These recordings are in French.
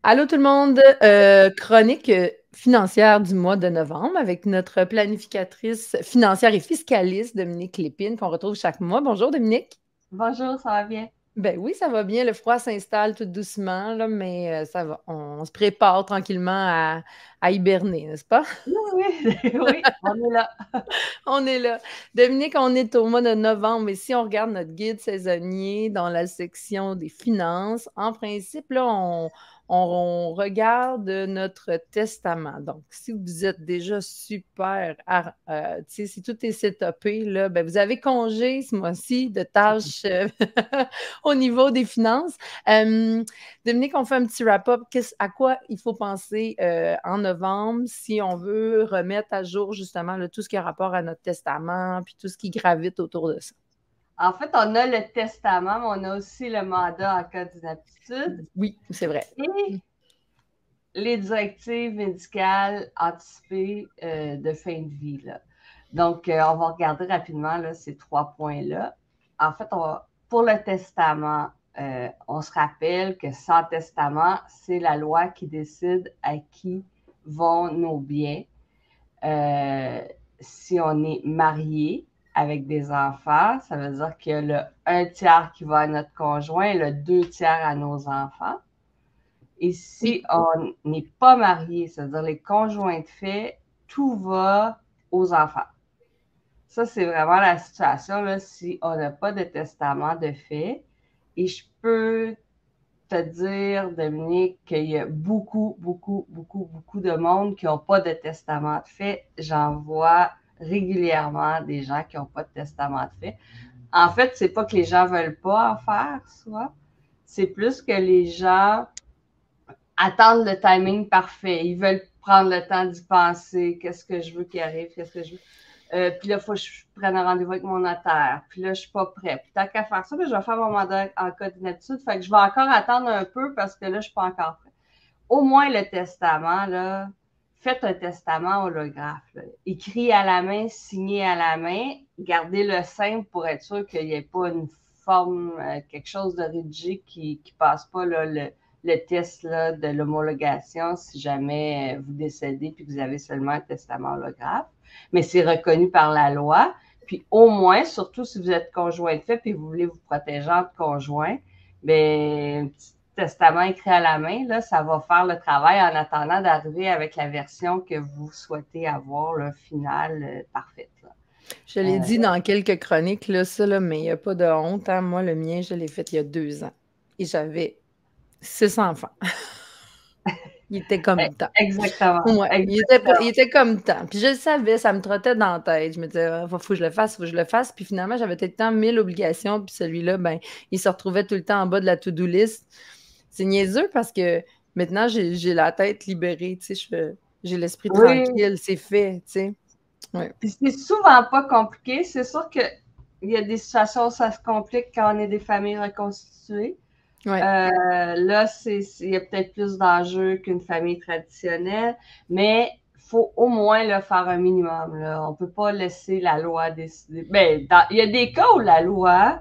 Allô tout le monde, chronique financière du mois de novembre avec notre planificatrice financière et fiscaliste Dominique Lépine qu'on retrouve chaque mois. Bonjour Dominique. Bonjour, ça va bien? Ben oui, ça va bien. Le froid s'installe tout doucement, là, mais ça va. On se prépare tranquillement à hiberner, n'est-ce pas? Oui, oui, oui, on est là. On est là. Dominique, on est au mois de novembre, mais si on regarde notre guide saisonnier dans la section des finances, en principe, là, on regarde notre testament. Donc, si vous êtes déjà super, si tout est setupé, là, ben, vous avez congé ce mois-ci de tâches au niveau des finances. Euh, Dominique, on fait un petit wrap-up. À quoi il faut penser en novembre si on veut remettre à jour justement là, tout ce qui a rapport à notre testament puis tout ce qui gravite autour de ça? En fait, on a le testament, mais on a aussi le mandat en cas d'inaptitude Oui, c'est vrai. et les directives médicales anticipées de fin de vie. Là. Donc, on va regarder rapidement là, ces 3 points-là. En fait, pour le testament, on se rappelle que sans testament, c'est la loi qui décide à qui vont nos biens. Si on est marié avec des enfants, ça veut dire qu'il y a le 1 tiers qui va à notre conjoint et le 2 tiers à nos enfants. Et si Oui. on n'est pas marié, c'est-à-dire les conjoints de fait, tout va aux enfants. Ça, c'est vraiment la situation là, si on n'a pas de testament de fait. Et je peux te dire, Dominique, qu'il y a beaucoup, beaucoup, beaucoup, beaucoup de monde qui n'ont pas de testament de fait. J'en vois régulièrement des gens qui n'ont pas de testament de fait. En fait, c'est pas que les gens veulent pas en faire, soit. C'est plus que les gens attendent le timing parfait. Ils veulent prendre le temps d'y penser. Qu'est-ce que je veux qu'il arrive? Qu'est-ce que je veux? Puis là, il faut que je prenne un rendez-vous avec mon notaire. Puis là, je suis pas prête. Puis tant qu'à faire ça, je vais faire mon mandat en cas d'inaptitude. Fait que je vais encore attendre un peu parce que là, je suis pas encore prête. Au moins, le testament, là, faites un testament holographe. Là. Écrit à la main, signé à la main. Gardez-le simple pour être sûr qu'il n'y ait pas une forme, quelque chose de rédigé qui passe pas là, le test là, de l'homologation si jamais vous décédez puis que vous avez seulement un testament holographe. Mais c'est reconnu par la loi. Puis au moins, surtout si vous êtes conjoint de fait puis vous voulez vous protéger entre conjoints, bien, un petit testament écrit à la main, là, ça va faire le travail en attendant d'arriver avec la version que vous souhaitez avoir, le final parfaite. Là. Je l'ai dit dans quelques chroniques, là, ça, là, mais il n'y a pas de honte. Hein. Moi, le mien, je l'ai fait il y a 2 ans. Et j'avais 6 enfants. Il était comme temps. Exactement. Ouais, il était comme temps. Puis je le savais, ça me trottait dans la tête. Je me disais, ah, faut que je le fasse, faut que je le fasse. Puis finalement, j'avais tout le temps 1000 obligations. Puis celui-là, ben, il se retrouvait tout le temps en bas de la to-do list. C'est niaiseux parce que maintenant, j'ai la tête libérée. Tu sais, j'ai l'esprit Oui. tranquille. C'est fait, tu sais. Ouais. Puis c'est souvent pas compliqué. C'est sûr qu'il y a des situations où ça se complique quand on est des familles reconstituées. Ouais. Là, il y a peut-être plus d'enjeux qu'une famille traditionnelle, mais il faut au moins là, faire un minimum. Là. On ne peut pas laisser la loi décider. Ben, il y a des cas où la loi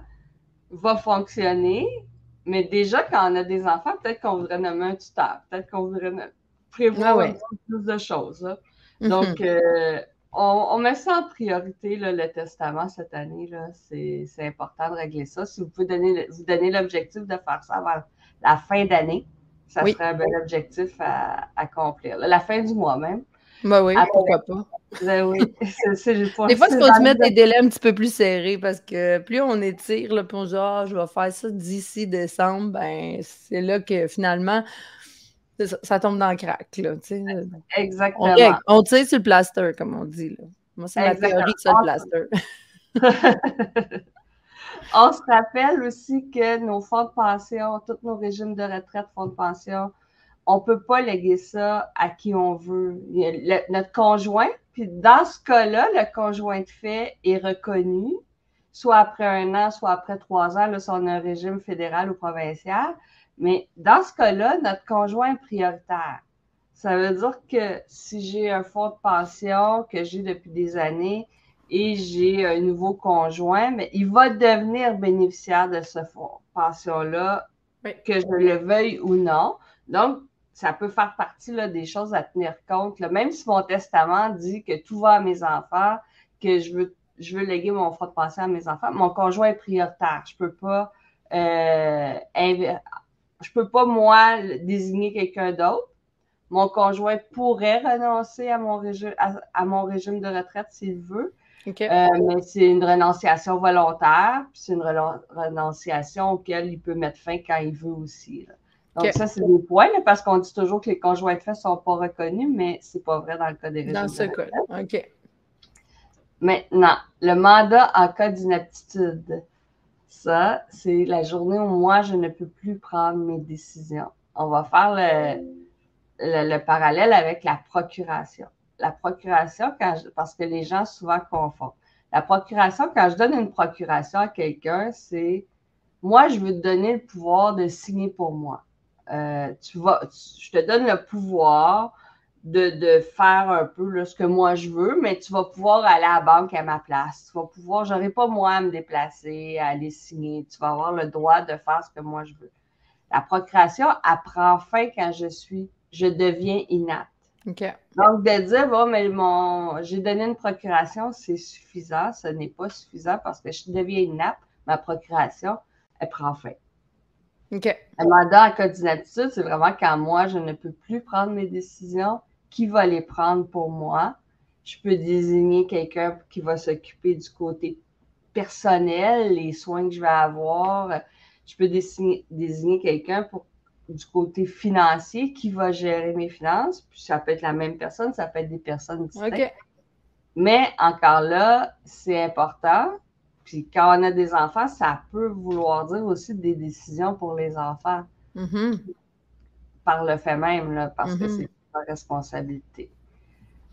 va fonctionner, mais déjà, quand on a des enfants, peut-être qu'on voudrait nommer un tuteur, peut-être qu'on voudrait Ah prévoir un ouais. peu plus de choses. Là. Donc, Mhm. on met ça en priorité, là, le testament cette année. Là. C'est important de régler ça. Si vous pouvez vous donner l'objectif de faire ça avant la fin d'année, ça Oui. serait un bel objectif à accomplir. Là, la fin du mois même. Ben oui, Après, pourquoi pas. oui, Des fois, il c'est faut dans se mettre les des délais un petit peu plus serrés parce que plus on étire, là, puis on se dit, ah, je vais faire ça d'ici décembre, ben, c'est là que finalement, ça tombe dans le crack, là, tu sais. exactement. On tire sur le plaster, comme on dit, là. Moi, c'est ma Exactement. théorie, ça, le plaster. On se rappelle aussi que nos fonds de pension, tous nos régimes de retraite, fonds de pension, on ne peut pas léguer ça à qui on veut. Notre conjoint, puis dans ce cas-là, le conjoint de fait est reconnu, soit après 1 an, soit après 3 ans, là, si on a un régime fédéral ou provincial. Mais dans ce cas-là, notre conjoint est prioritaire. Ça veut dire que si j'ai un fonds de pension que j'ai depuis des années et j'ai un nouveau conjoint, mais il va devenir bénéficiaire de ce fonds de pension-là, Oui. que je le veuille ou non. Donc, ça peut faire partie là, des choses à tenir compte. Là. Même si mon testament dit que tout va à mes enfants, que je veux léguer mon fonds de pension à mes enfants, mon conjoint est prioritaire. Je peux pas, moi, désigner quelqu'un d'autre. Mon conjoint pourrait renoncer à mon régime de retraite s'il veut. Okay. Mais c'est une renonciation volontaire, puis c'est une renonciation auquel il peut mettre fin quand il veut aussi. Là. Donc, ça, c'est des points, là, parce qu'on dit toujours que les conjoints de fait ne sont pas reconnus, mais ce n'est pas vrai dans le cas des régimes. Dans ce cas, OK. Maintenant, le mandat en cas d'inaptitude. Ça, c'est la journée où moi, je ne peux plus prendre mes décisions. On va faire le parallèle avec la procuration. La procuration, parce que les gens souvent confondent. La procuration, quand je donne une procuration à quelqu'un, c'est moi, je veux te donner le pouvoir de signer pour moi. Je te donne le pouvoir de faire un peu là, ce que moi je veux, mais tu vas pouvoir aller à la banque à ma place. Tu vas pouvoir, j'aurai pas moi à me déplacer, à aller signer. Tu vas avoir le droit de faire ce que moi je veux. La procuration, elle prend fin quand je deviens inapte. Okay. Donc, de dire, bon, mais j'ai donné une procuration, c'est suffisant. Ce n'est pas suffisant parce que je deviens inapte. Ma procuration, elle prend fin. Okay. Le mandat en cas d'inaptitude, c'est vraiment quand moi, je ne peux plus prendre mes décisions. Qui va les prendre pour moi? Je peux désigner quelqu'un qui va s'occuper du côté personnel, les soins que je vais avoir. Je peux désigner quelqu'un du côté financier qui va gérer mes finances. Puis ça peut être la même personne, ça peut être des personnes distinctes. Okay. Mais encore là, c'est important. Puis quand on a des enfants, ça peut vouloir dire aussi des décisions pour les enfants. Par le fait même, là, parce que c'est leur responsabilité.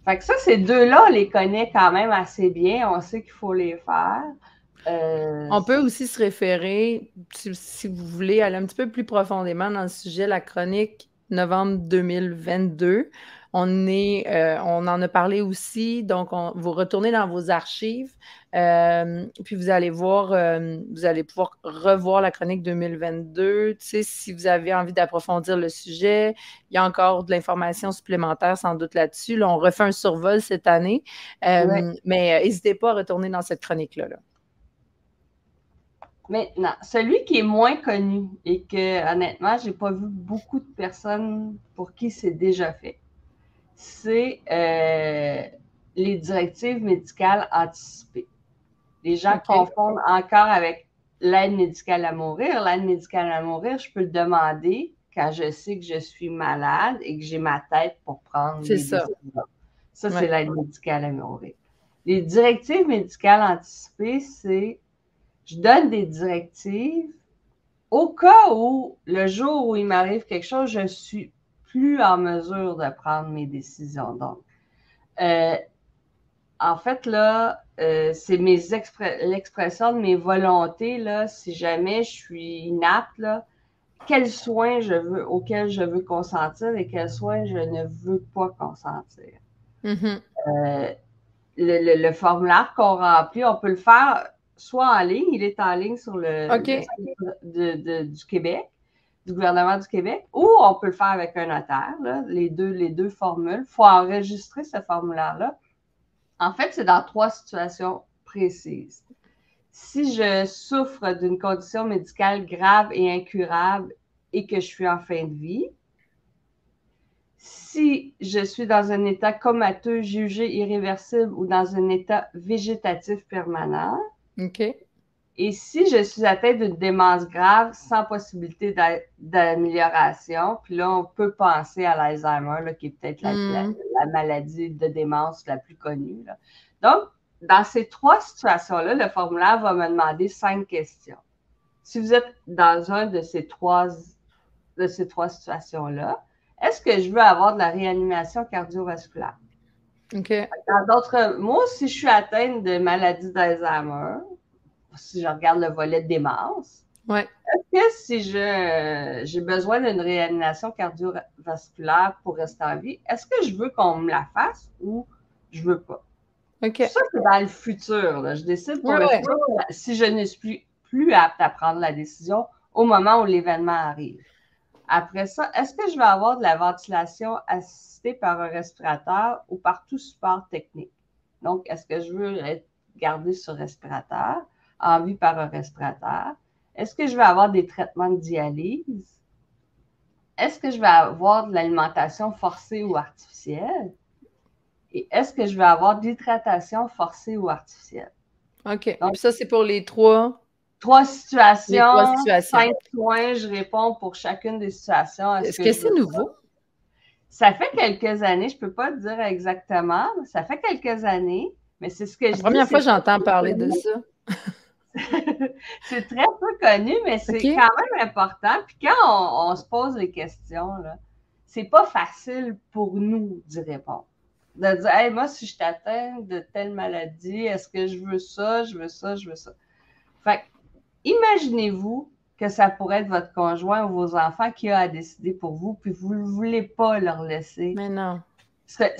Fait que ça, ces deux-là, on les connaît quand même assez bien. On sait qu'il faut les faire. On peut aussi se référer, si vous voulez aller un petit peu plus profondément dans le sujet, la chronique novembre 2022. On en a parlé aussi, donc vous retournez dans vos archives, puis vous allez voir, vous allez pouvoir revoir la chronique 2022. Tu sais, si vous avez envie d'approfondir le sujet, il y a encore de l'information supplémentaire sans doute là-dessus. Là, on refait un survol cette année, mais n'hésitez pas à retourner dans cette chronique-là. Là. Maintenant, celui qui est moins connu et que, honnêtement, j'ai pas vu beaucoup de personnes pour qui c'est déjà fait, c'est les directives médicales anticipées. Les gens confondent encore avec l'aide médicale à mourir. L'aide médicale à mourir, je peux le demander quand je sais que je suis malade et que j'ai ma tête pour prendre des décisions. Ça, c'est l'aide médicale à mourir. Les directives médicales anticipées, c'est je donne des directives au cas où, le jour où il m'arrive quelque chose, je suis plus en mesure de prendre mes décisions. Donc, en fait, là, c'est l'expression de mes volontés, là, si jamais je suis inapte, là, quels soins auxquels je veux consentir et quels soins je ne veux pas consentir. Le formulaire qu'on remplit, on peut le faire soit en ligne, il est en ligne sur le site du Québec, du gouvernement du Québec, ou on peut le faire avec un notaire, là, les deux formules. Il faut enregistrer ce formulaire-là. En fait, c'est dans 3 situations précises. Si je souffre d'une condition médicale grave et incurable et que je suis en fin de vie, si je suis dans un état comateux, jugé irréversible ou dans un état végétatif permanent, et si je suis atteinte d'une démence grave sans possibilité d'amélioration, puis là, on peut penser à l'Alzheimer, là, qui est peut-être la maladie de démence la plus connue. Là. Donc, dans ces 3 situations-là, le formulaire va me demander 5 questions. Si vous êtes dans un de ces trois situations-là, est-ce que je veux avoir de la réanimation cardiovasculaire? Dans d'autres mots, si je suis atteinte de maladie d'Alzheimer, si je regarde le volet de démence, est-ce que si j'ai besoin d'une réanimation cardiovasculaire pour rester en vie, est-ce que je veux qu'on me la fasse ou je veux pas? Ça, c'est dans le futur. Là. Je décide pour le futur si je ne suis plus apte à prendre la décision au moment où l'événement arrive. Après ça, est-ce que je vais avoir de la ventilation assistée par un respirateur ou par tout support technique? Donc, est-ce que je veux être gardé sur respirateur, en vue par un respirateur? Est-ce que je vais avoir des traitements de dialyse? Est-ce que je vais avoir de l'alimentation forcée ou artificielle? Et est-ce que je vais avoir de l'hydratation forcée ou artificielle? OK. Et Donc, puis ça, c'est pour les trois situations, situations. 5 points, je réponds pour chacune des situations. Est-ce que c'est nouveau? Ça fait quelques années, je ne peux pas te dire exactement, ça fait quelques années, mais c'est ce que La je dis. première fois que j'entends parler de ça. C'est très peu connu, mais c'est OK. quand même important. Puis quand on se pose les questions, là, c'est pas facile pour nous d'y répondre. De dire, hey, moi, si je t'atteins de telle maladie, est-ce que je veux ça, je veux ça, je veux ça. Fait que, imaginez-vous que ça pourrait être votre conjoint ou vos enfants qui a à décider pour vous, puis vous ne voulez pas leur laisser. Mais non. Ben,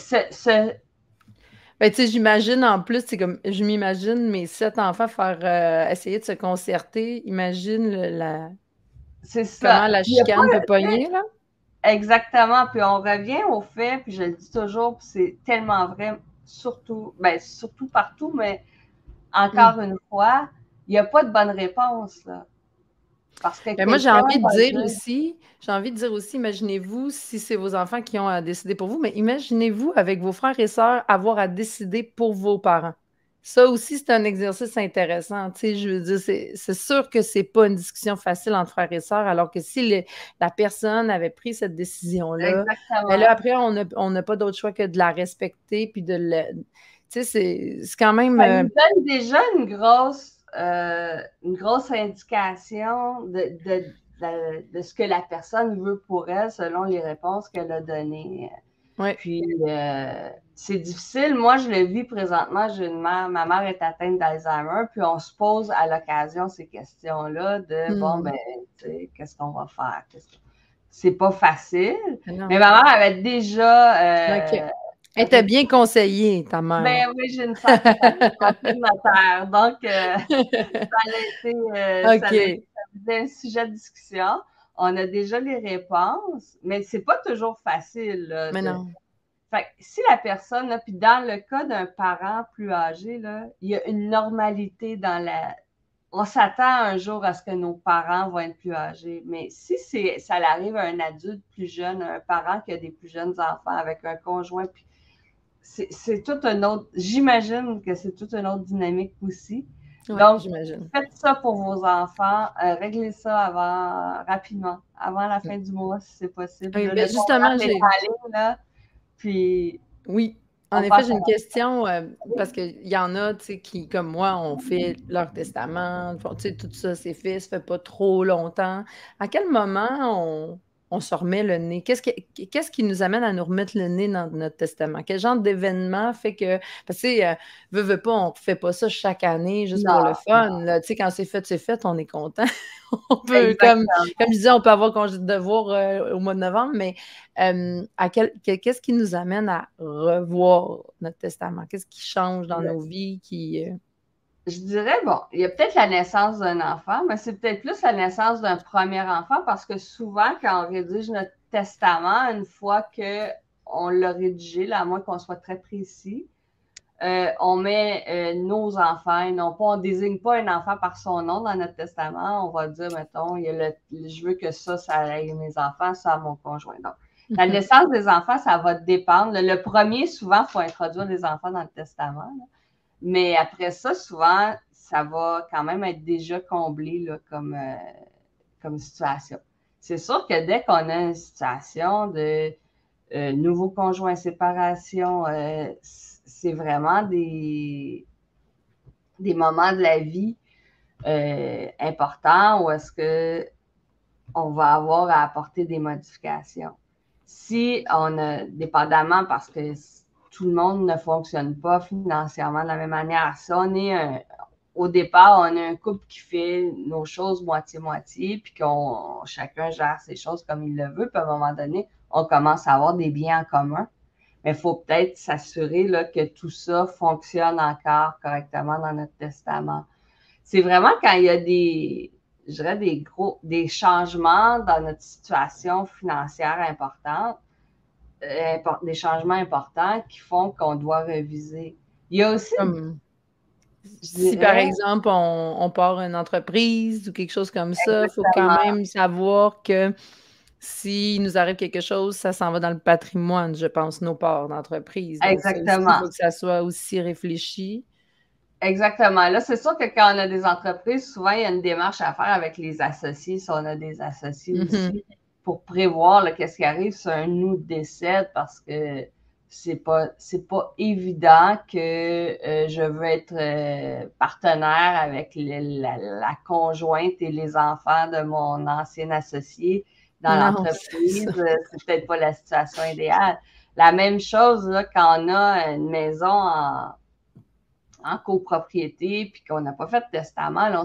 tu sais, j'imagine en plus, c'est comme, je m'imagine mes 7 enfants faire essayer de se concerter. Imagine C'est ça. comment la Il y a chicane peut pas, pogner, là. exactement. Puis on revient au fait, puis je le dis toujours, puis c'est tellement vrai, surtout, ben, surtout partout, mais encore une fois, il n'y a pas de bonne réponse, là. Parce que Ben, moi, quelqu'un va dire, j'ai envie de dire aussi, imaginez-vous si c'est vos enfants qui ont à décider pour vous, mais imaginez-vous avec vos frères et sœurs avoir à décider pour vos parents. Ça aussi, c'est un exercice intéressant. Tu sais, je veux dire, c'est sûr que c'est pas une discussion facile entre frères et sœurs, alors que si la personne avait pris cette décision-là, ben exactement. là, après, on n'a pas d'autre choix que de la respecter, puis de le. Tu sais, c'est quand même. Ça nous donne déjà une grosse indication de ce que la personne veut pour elle selon les réponses qu'elle a données. Ouais. Puis, c'est difficile. Moi, je le vis présentement. J'ai une mère, ma mère est atteinte d'Alzheimer, puis on se pose à l'occasion ces questions-là de, bon, ben, tu sais, qu'est-ce qu'on va faire? C'est pas facile. Mais ma mère avait déjà... OK. Elle t'a bien conseillé, ta mère. Ben oui, j'ai une santé notaire. Donc, ça a été un sujet de discussion. On a déjà les réponses, mais c'est pas toujours facile. Là, Mais non. Fait que si la personne, là, puis dans le cas d'un parent plus âgé, là, il y a une normalité dans la. On s'attend un jour à ce que nos parents vont être plus âgés. Mais si ça arrive à un adulte plus jeune, un parent qui a des plus jeunes enfants avec un conjoint, puis c'est tout un autre. J'imagine que c'est toute une autre dynamique aussi. Ouais, Donc, j'imagine. faites ça pour vos enfants. Réglez ça rapidement, avant la fin du mois, si c'est possible. Oui, Là, ben le justement, programme est en ligne, là, puis oui. En on effet, passe j'ai à une question parce qu'il y en a, tu sais, qui, comme moi, ont fait leur testament, tu sais, tout ça, c'est fait, ça fait pas trop longtemps. À quel moment on se remet le nez? Qu'est-ce qui nous amène à nous remettre le nez dans notre testament? Quel genre d'événement fait que, parce que, tu sais, veut pas, on fait pas ça chaque année juste pour le Non, fun, là. Tu sais, quand c'est fait, on est content. On peut, exactement. comme je disais, on peut avoir congé de devoir au mois de novembre, mais qu'est-ce qui nous amène à revoir notre testament? Qu'est-ce qui change dans nos vies? Je dirais, bon, il y a peut-être la naissance d'un enfant, mais c'est peut-être plus la naissance d'un premier enfant parce que souvent, quand on rédige notre testament, une fois qu'on l'a rédigé, là, à moins qu'on soit très précis, on met nos enfants, et non pas, on désigne pas un enfant par son nom dans notre testament. On va dire, mettons, je veux que ça aille mes enfants, ça à mon conjoint. Donc, la naissance des enfants, ça va dépendre. Le premier, souvent, il faut introduire les enfants dans le testament. Là. Mais après ça, souvent, ça va quand même être déjà comblé là, comme situation. C'est sûr que dès qu'on a une situation de nouveau conjoint, séparation, c'est vraiment des moments de la vie importants où est-ce que on va avoir à apporter des modifications. Si on a, dépendamment parce que tout le monde ne fonctionne pas financièrement de la même manière, si on est au départ, on a un couple qui fait nos choses moitié-moitié, puis qu'on chacun gère ses choses comme il le veut, puis à un moment donné, on commence à avoir des biens en commun. Mais il faut peut-être s'assurer là, que tout ça fonctionne encore correctement dans notre testament. C'est vraiment quand il y a je dirais, des changements dans notre situation financière importante, des changements importants qui font qu'on doit réviser. Il y a aussi, Comme je si, par dirais, exemple, on part une entreprise ou quelque chose comme ça, il faut quand exactement, même savoir que s'il nous arrive quelque chose, ça s'en va dans le patrimoine, je pense, nos parts d'entreprise. Donc ça aussi, il exactement. faut que ça soit aussi réfléchi. Exactement. Là, c'est sûr que quand on a des entreprises, souvent, il y a une démarche à faire avec les associés, si on a des associés Mhm. aussi, pour prévoir qu'est-ce qui arrive si un nous décède, parce que c'est pas évident que je veux être partenaire avec la conjointe et les enfants de mon ancien associé dans Non, c'est ça. l'entreprise. C'est peut-être pas la situation idéale. La même chose là, quand on a une maison en copropriété, puis qu'on n'a pas fait de testament, là,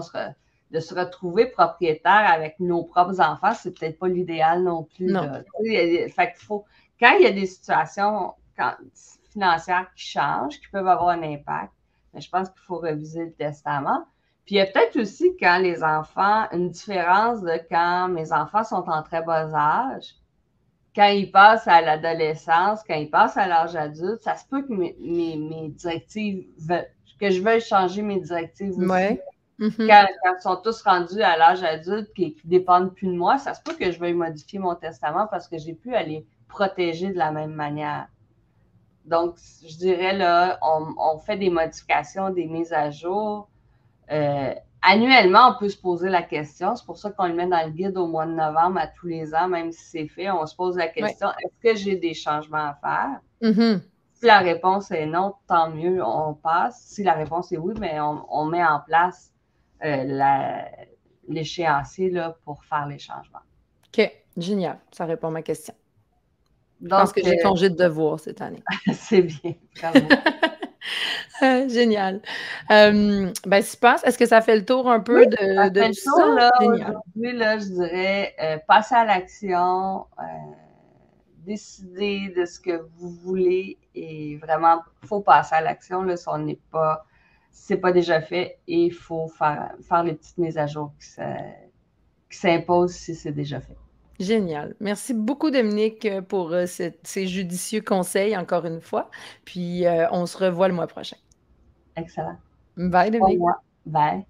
de se retrouver propriétaire avec nos propres enfants, c'est peut-être pas l'idéal non plus. Non. Là. Fait qu'il faut, quand il y a des situations financières qui changent, qui peuvent avoir un impact, mais je pense qu'il faut réviser le testament. Puis il y a peut-être aussi quand les enfants, une différence de quand mes enfants sont en très bas âge, quand ils passent à l'adolescence, quand ils passent à l'âge adulte, ça se peut que mes directives, que je veuille changer mes directives aussi. Ouais. Mhm. Quand ils sont tous rendus à l'âge adulte et qui ne dépendent plus de moi, ça se peut que je veuille modifier mon testament parce que j'ai pu aller protéger de la même manière. Donc, je dirais, là, on fait des modifications, des mises à jour. Annuellement, on peut se poser la question. C'est pour ça qu'on le met dans le guide au mois de novembre à tous les ans, même si c'est fait. On se pose la Ouais. question, est-ce que j'ai des changements à faire? Mhm. Si la réponse est non, tant mieux, on passe. Si la réponse est oui, mais on met en place l'échéancier là, pour faire les changements. OK, génial. Ça répond à ma question. Je pense que Donc, j'ai congé de devoir cette année. c'est bien, bravo. Génial. Ben, super. Est-ce que ça fait le tour un Oui, peu ça de fait le tout ça? tour là, Génial. aujourd'hui, là, je dirais passer à l'action, décider de ce que vous voulez et vraiment, il faut passer à l'action là, si on n'est pas, si c'est pas déjà fait et il faut faire les petites mises à jour qui s'imposent si c'est déjà fait. Génial. Merci beaucoup, Dominique, pour ces judicieux conseils, encore une fois. Puis, on se revoit le mois prochain. Excellent. Bye, Pour Dominique. moi. Bye.